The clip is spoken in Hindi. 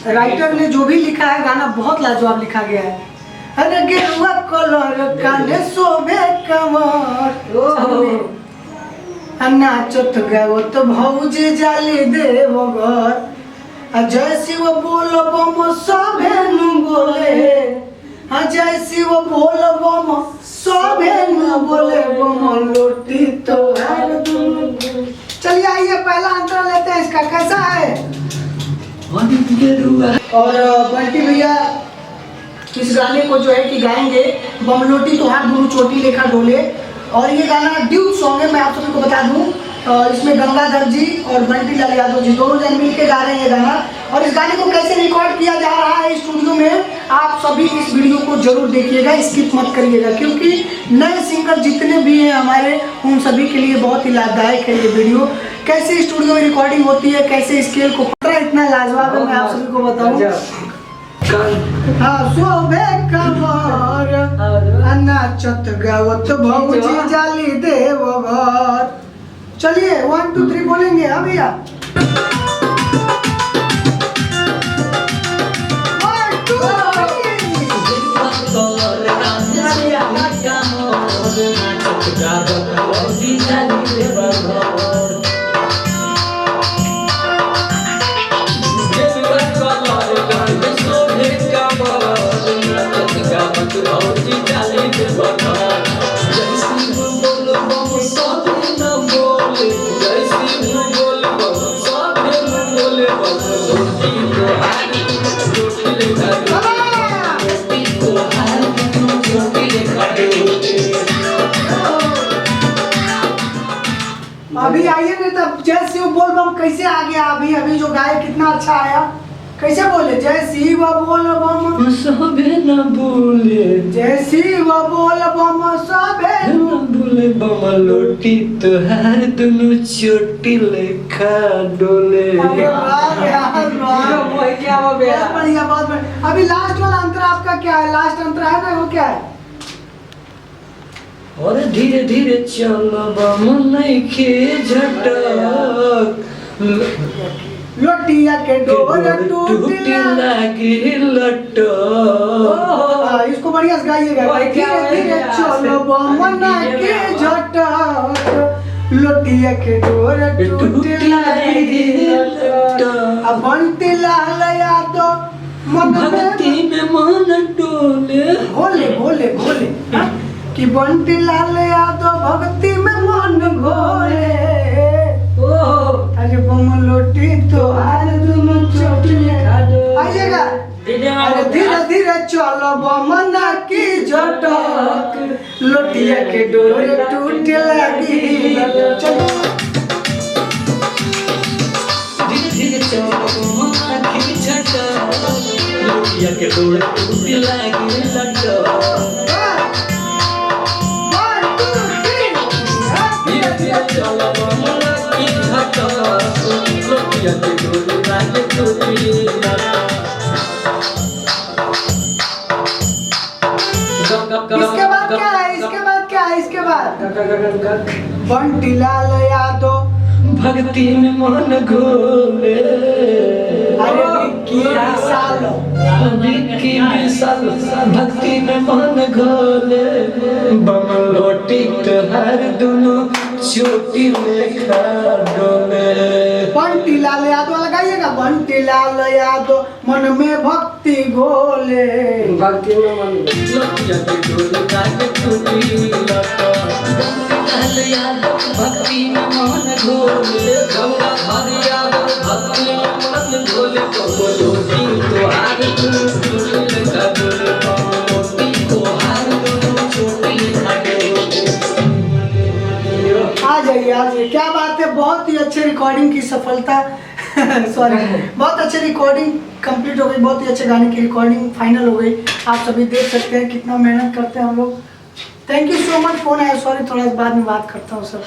राइटर ने जो भी लिखा है गाना बहुत लाजवाब लिखा गया है। अरे गेरुआ कलर काले शोभे कमर नाचत गावत भौजी जाली देव घर जय शिव बोल बम सभे नु बोले जय शिव बोल बम सभे नु बोले बम लोटी तो चलिए आइए पहला अंतर लेते हैं इसका कैसा है। और बंटी भैया इस गाने को जो है कि गाएंगे बमलोटी तो हाथ दोनों चोटी लेखा डोले। और ये गाना ड्यूट सॉन्ग है, मैं आप सभी को बता दूं। इसमें गंगाधर जी और बंटी लाल यादव जी दोनों जन मिल के गा रहे हैं ये गाना। और इस गाने को कैसे रिकॉर्ड किया जा रहा है स्टूडियो में, आप सभी इस वीडियो को जरूर देखिएगा, स्किप मत करिएगा, क्योंकि नए सिंगर जितने भी हैं हमारे उन सभी के लिए बहुत ही लाभदायक है ये वीडियो। कैसे स्टूडियो में रिकॉर्डिंग होती है, कैसे स्केल को पता इतना लाजवाब है, मैं आप सभी को बताऊँ। शोभे कमर नाचत गावत भौजी जाली देव घर। चलिए 1 2 3 बोलेंगे। हाँ भैया अभी आइए नहीं तब जय शिव बोल बम कैसे आ गया। अभी अभी जो गाय कितना अच्छा आया, कैसे बोले जय शिव बोल बम सबे न बोले, जय शिव बोल बम सबे न बोले, बम लोटी तोहार दोनों चोटी लेखा डोले। क्या हो गया, बढ़िया बहुत बढ़िया। अभी लास्ट वाला अंतर आपका क्या है, लास्ट अंतर है ना, वो क्या है। और धीरे धीरे चलो बम नइखे झटक लोटिया के डोर टूटी लागी लटक। इसको बढ़िया से गाइएगा। धीरे धीरे चलो बम नइखे झटक लोटिया के डोर टूटी लागी लटक। अब बंटी लाल यादव मन भक्ति में मन डोले, भोले भोले भोले कि बंटी लाल यादव भक्ति में मन घोले। अरे बम लोटी तो हार दोनों चोटी लेखा डोले। आइएगा। अरे धीरे धीरे चलो बम ना की झटक लोटिया के डोर टूटे लगी। चलो धीरे धीरे चलो बम ना की झटक लोटिया के डोर टूटे लगी लटक। इसके बाद क्या है, इसके बाद क्या है, इसके बाद बंटी लाल यादव भक्ति में मन घोले। अरे विक्की विशाल भक्ति में मन घोले, बम लोटी तोहार दोनों चोटी लेखा डोले। बंटी लाल यादव लगाइएगा। बंटी लाल यादव मन में भक्ति घोले, भक्ति में मन लोटिया के डोले काटे टूटी लटक। बंटी लाल यादव भक्ति में मन घोले, गंगाधर यादव भक्ति में मन घोले, बम लोटी तोहार दोनों चोटी लेखा डोले, बम लोटी तोहार दोनों चोटी लेखा डोले। आ जाइए क्या बात है, बहुत ही अच्छे रिकॉर्डिंग की सफलता सॉरी बहुत अच्छे रिकॉर्डिंग कंप्लीट हो गई, बहुत ही अच्छे गाने की रिकॉर्डिंग फाइनल हो गई। आप सभी देख सकते हैं कितना मेहनत करते हैं हम लोग। Thank you so much. Phone आया, सॉरी थोड़ा बाद में बात करता हूँ सर।